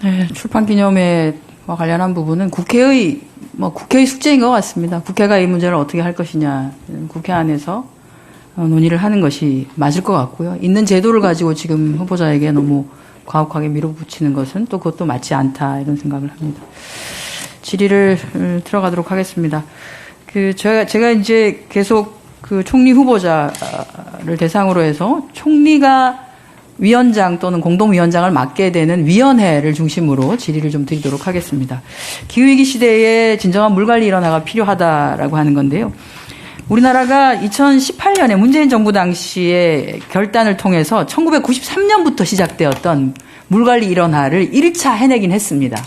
네, 출판기념회와 관련한 부분은 국회의 숙제인 것 같습니다. 국회가 이 문제를 어떻게 할 것이냐, 국회 안에서 논의를 하는 것이 맞을 것 같고요. 있는 제도를 가지고 지금 후보자에게 너무 과혹하게 밀어붙이는 것은 또 그것도 맞지 않다, 이런 생각을 합니다. 질의를 들어가도록 하겠습니다. 제가 이제 계속 총리 후보자를 대상으로 해서 총리가 위원장 또는 공동위원장을 맡게 되는 위원회를 중심으로 질의를 좀 드리도록 하겠습니다. 기후위기 시대에 진정한 물관리 일원화가 필요하다라고 하는 건데요. 우리나라가 2018년에 문재인 정부 당시에 결단을 통해서 1993년부터 시작되었던 물관리 일원화를 1차 해내긴 했습니다.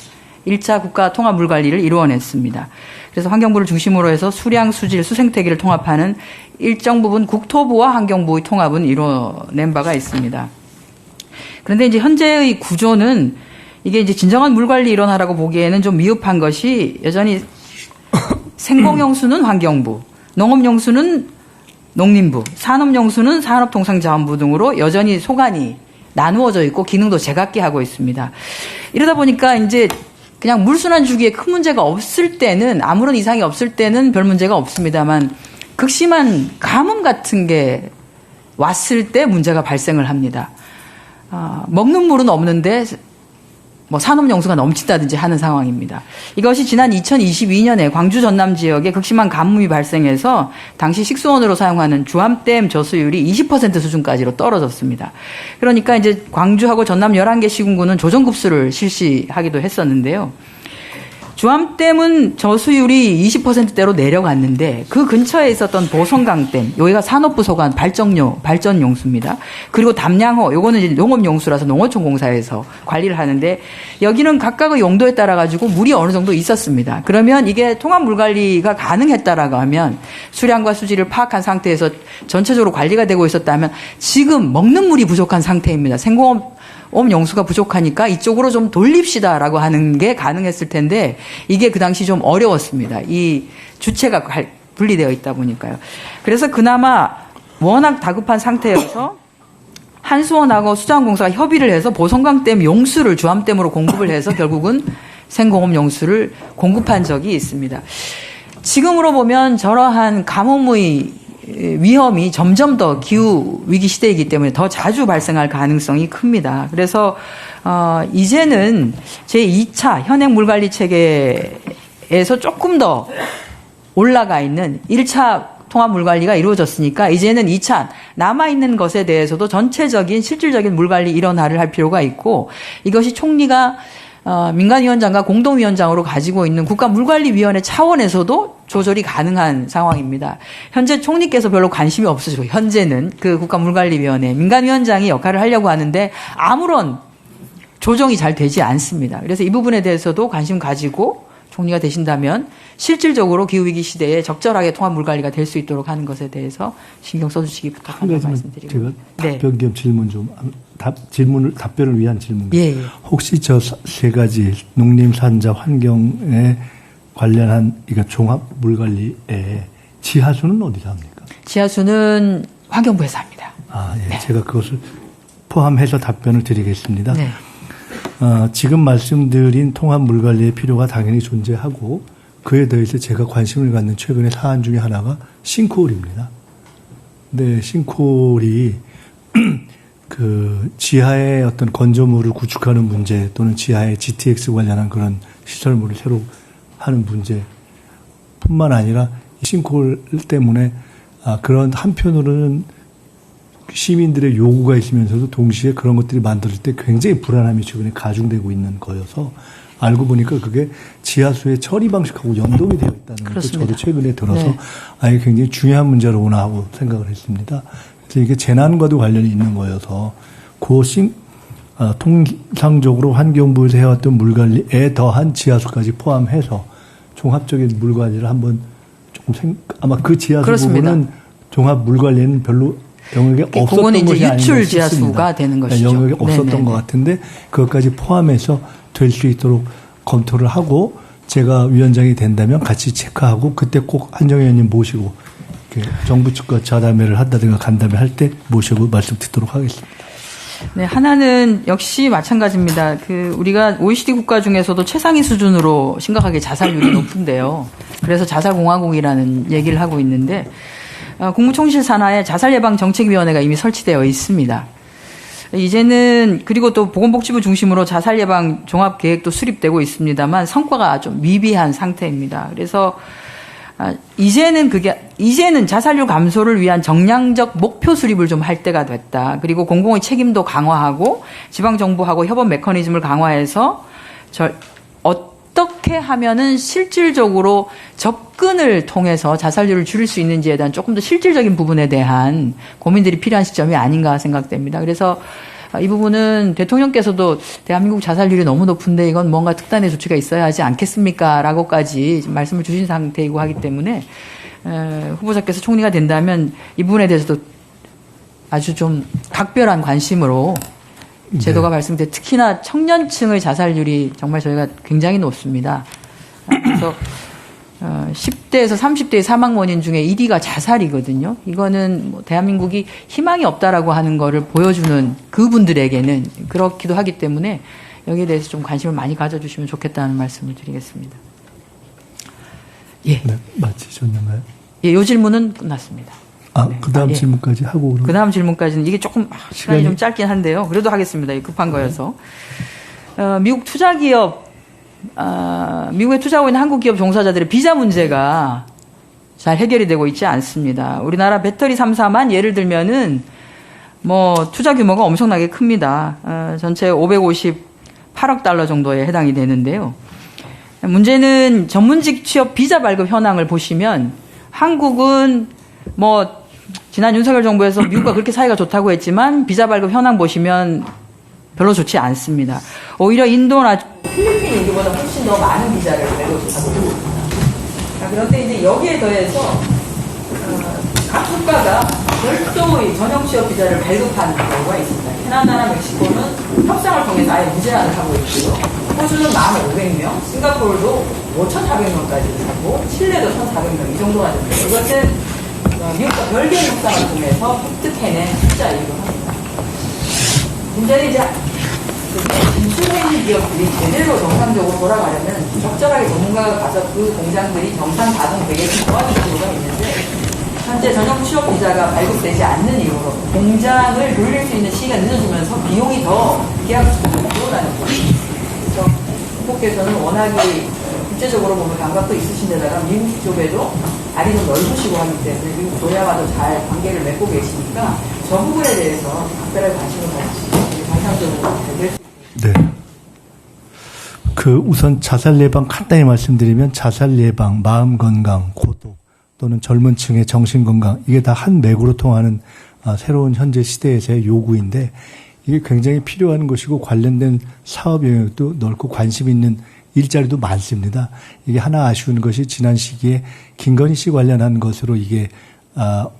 1차 국가 통합 물관리를 이루어냈습니다. 그래서 환경부를 중심으로 해서 수량, 수질, 수생태계를 통합하는 일정 부분 국토부와 환경부의 통합은 이루어낸 바가 있습니다. 그런데 이제 현재의 구조는 이게 이제 진정한 물관리 일원화라고 보기에는 좀 미흡한 것이 여전히 생공용수는 환경부, 농업용수는 농림부, 산업용수는 산업통상자원부 등으로 여전히 소관이 나누어져 있고 기능도 제각기 하고 있습니다. 이러다 보니까 이제 그냥 물순환 주기에 큰 문제가 없을 때는, 아무런 이상이 없을 때는 별 문제가 없습니다만 극심한 가뭄 같은 게 왔을 때 문제가 발생을 합니다. 먹는 물은 없는데 산업용수가 넘친다든지 하는 상황입니다. 이것이 지난 2022년에 광주 전남 지역에 극심한 가뭄이 발생해서 당시 식수원으로 사용하는 주암댐 저수율이 20% 수준까지로 떨어졌습니다. 그러니까 이제 광주하고 전남 11개 시군구는 조정급수를 실시하기도 했었는데요. 주암댐은 저수율이 20%대로 내려갔는데 그 근처에 있었던 보성강댐, 여기가 산업부 소관 발전용수입니다. 그리고 담양호, 요거는 이제 농업용수라서 농어촌 공사에서 관리를 하는데 여기는 각각의 용도에 따라 가지고 물이 어느 정도 있었습니다. 그러면 이게 통합 물관리가 가능했다라고 하면 수량과 수질을 파악한 상태에서 전체적으로 관리가 되고 있었다면 지금 먹는 물이 부족한 상태입니다. 생공업 용수가 부족하니까 이쪽으로 좀 돌립시다라고 하는 게 가능했을 텐데 이게 그 당시 좀 어려웠습니다. 이 주체가 분리되어 있다 보니까요. 그래서 그나마 워낙 다급한 상태여서 한수원하고 수자원공사가 협의를 해서 보성강댐 용수를 주암댐으로 공급을 해서 결국은 생공업 용수를 공급한 적이 있습니다. 지금으로 보면 저러한 가뭄의 위험이 점점 더 기후 위기 시대이기 때문에 더 자주 발생할 가능성이 큽니다. 그래서 이제는 제2차 현행 물관리 체계에서 조금 더 올라가 있는 1차 통합 물관리가 이루어졌으니까 이제는 2차 남아있는 것에 대해서도 전체적인 실질적인 물관리 일원화를 할 필요가 있고 이것이 총리가 민간위원장과 공동위원장으로 가지고 있는 국가물관리위원회 차원에서도 조절이 가능한 상황입니다. 현재 총리께서 별로 관심이 없으시고 현재는 그 국가물관리위원회 민간위원장이 역할을 하려고 하는데 아무런 조정이 잘 되지 않습니다. 그래서 이 부분에 대해서도 관심 가지고 총리가 되신다면 실질적으로 기후위기 시대에 적절하게 통합 물관리가 될 수 있도록 하는 것에 대해서 신경 써주시기 부탁한다고 말씀드리고. 제가 답변 겸 질문 좀, 답변을 위한 질문. 예. 혹시 저 세 가지 농림, 산자, 환경에 관련한 종합 물관리에 지하수는 어디서 합니까? 지하수는 환경부에서 합니다. 예. 네. 제가 그것을 포함해서 답변을 드리겠습니다. 네. 지금 말씀드린 통합 물관리의 필요가 당연히 존재하고 그에 더해서 제가 관심을 갖는 최근의 사안 중에 하나가 싱크홀입니다. 근데 싱크홀이 그 지하의 어떤 건조물을 구축하는 문제 또는 지하의 GTX 관련한 그런 시설물을 새로 하는 문제뿐만 아니라 싱크홀 때문에 그런 한편으로는 시민들의 요구가 있으면서도 동시에 그런 것들이 만들어질 때 굉장히 불안함이 최근에 가중되고 있는 거여서 알고 보니까 그게 지하수의 처리 방식하고 연동이 되어 있다는 것도 저도 최근에 들어서 네. 이게 굉장히 중요한 문제로구나 하고 생각을 했습니다. 그래서 이게 재난과도 관련이 있는 거여서 통상적으로 환경부에서 해왔던 물관리에 더한 지하수까지 포함해서 종합적인 물관리를 한번 조금 아마 그 지하수 그렇습니다. 부분은 종합 물관리에는 별로 영역에 없었던 그거는 것이 이제 아닌가 유출 싶습니다. 지하수가 되는 것이죠. 영역에 없었던 네네네. 것 같은데 그것까지 포함해서 될 수 있도록 검토를 하고 제가 위원장이 된다면 같이 체크하고 그때 꼭 한정희 의원님 모시고 정부 측과 자담회를 한다든가 간담회 할 때 모시고 말씀 듣도록 하겠습니다. 네, 하나는 역시 마찬가지입니다. 우리가 OECD 국가 중에서도 최상위 수준으로 심각하게 자살률이 높은데요. 그래서 자살공화국이라는 얘기를 하고 있는데, 국무총실 산하에 자살예방정책위원회가 이미 설치되어 있습니다. 이제는, 그리고 또 보건복지부 중심으로 자살예방 종합계획도 수립되고 있습니다만 성과가 좀 미비한 상태입니다. 그래서 이제는 자살률 감소를 위한 정량적 목표 수립을 좀 할 때가 됐다. 그리고 공공의 책임도 강화하고 지방정부하고 협업 메커니즘을 강화해서 어떻게 하면은 실질적으로 접근을 통해서 자살률을 줄일 수 있는지에 대한 조금 더 실질적인 부분에 대한 고민들이 필요한 시점이 아닌가 생각됩니다. 그래서 이 부분은 대통령께서도 대한민국 자살률이 너무 높은데 이건 뭔가 특단의 조치가 있어야 하지 않겠습니까? 라고까지 말씀을 주신 상태이고 하기 때문에 후보자께서 총리가 된다면 이 부분에 대해서도 아주 좀 각별한 관심으로 제도가 발생돼 특히나 청년층의 자살률이 정말 저희가 굉장히 높습니다. 그래서 10대에서 30대의 사망 원인 중에 1위가 자살이거든요. 이거는 뭐 대한민국이 희망이 없다라고 하는 거를 보여주는 그분들에게는 그렇기도 하기 때문에 여기에 대해서 좀 관심을 많이 가져주시면 좋겠다는 말씀을 드리겠습니다. 예. 네, 마치셨나요? 예, 요 질문은 끝났습니다. 네. 그 다음 질문까지 하고. 그 다음 질문까지는 이게 조금 시간이 좀 짧긴 한데요. 그래도 하겠습니다. 급한 거여서. 미국 투자기업 미국에 투자하고 있는 한국 기업 종사자들의 비자 문제가 잘 해결이 되고 있지 않습니다. 우리나라 배터리 3사만 예를 들면은 뭐 투자 규모가 엄청나게 큽니다. 전체 558억 달러 정도에 해당이 되는데요. 문제는 전문직 취업 비자 발급 현황을 보시면 한국은 뭐 지난 윤석열 정부에서 미국과 그렇게 사이가 좋다고 했지만 비자 발급 현황 보시면 별로 좋지 않습니다. 오히려 인도나 필리핀 인도보다 훨씬 더 많은 비자를 발급하고 있습니다. 그런데 이제 여기에 더해서 각 국가가 별도의 전형 취업 비자를 발급하는 경우가 있습니다. 캐나다나 멕시코는 협상을 통해서 아예 무제한을 하고 있고요. 호주는 1,500명, 싱가포르도 5,400명까지 하고 칠레도 1,400명 이 정도가 됩니다. 이것은 미국과 별개의 협상을 통해서 획득해낸 숫자이기도 합니다. 문제는 이제 기술행위 기업들이 제대로 정상적으로 돌아가려면 적절하게 전문가가 가서 그 공장들이 정상 가동되게끔 도와줄 필요가 있는데 현재 전용 취업 비자가 발급되지 않는 이유로 공장을 돌릴 수 있는 시기가 늦어지면서 비용이 더 계약 수준으로 늘어나는 거죠. 그래서 후보께서는 워낙에 국제적으로 보면 감각도 있으신 데다가 미국 쪽에도 다리 좀 넓으시고 하기 때문에 미국 동양과도 잘 관계를 맺고 계시니까 저 부분에 대해서 각별하게 관심을 가지시고 정상적으로 해결 수 네. 우선 자살 예방 간단히 말씀드리면 자살 예방, 마음 건강, 고독 또는 젊은 층의 정신 건강 이게 다 한 맥으로 통하는 새로운 현재 시대에서의 요구인데 이게 굉장히 필요한 것이고 관련된 사업 영역도 넓고 관심 있는 일자리도 많습니다. 이게 하나 아쉬운 것이 지난 시기에 김건희 씨 관련한 것으로 이게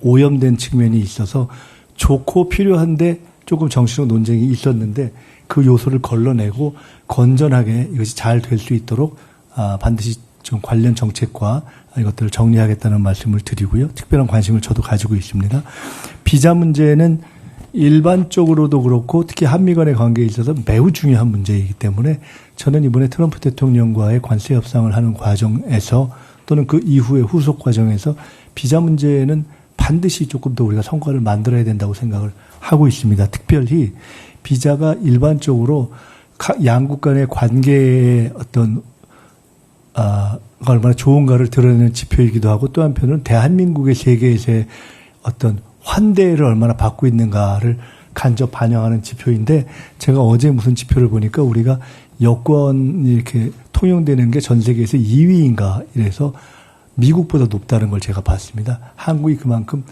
오염된 측면이 있어서 좋고 필요한데 조금 정치적 논쟁이 있었는데 그 요소를 걸러내고 건전하게 이것이 잘 될 수 있도록 반드시 좀 관련 정책과 이것들을 정리하겠다는 말씀을 드리고요. 특별한 관심을 저도 가지고 있습니다. 비자 문제는 일반적으로도 그렇고 특히 한미 간의 관계에 있어서 매우 중요한 문제이기 때문에 저는 이번에 트럼프 대통령과의 관세 협상을 하는 과정에서 또는 그 이후의 후속 과정에서 비자 문제는 반드시 조금 더 우리가 성과를 만들어야 된다고 생각을 하고 있습니다. 특별히 비자가 일반적으로 양국 간의 관계의 어떤 얼마나 좋은가를 드러내는 지표이기도 하고 또 한편으로는 대한민국의 세계에서의 어떤 환대를 얼마나 받고 있는가를 간접 반영하는 지표인데 제가 어제 무슨 지표를 보니까 우리가 여권이 이렇게 통용되는 게 전 세계에서 2위인가 이래서 미국보다 높다는 걸 제가 봤습니다. 한국이 그만큼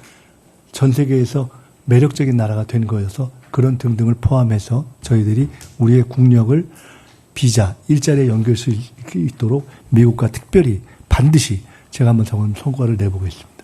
전 세계에서 매력적인 나라가 된 거여서 그런 등등을 포함해서 저희들이 우리의 국력을 비자, 일자리에 연결할 수 있도록 미국과 특별히 반드시 제가 한번 성과를 내보겠습니다.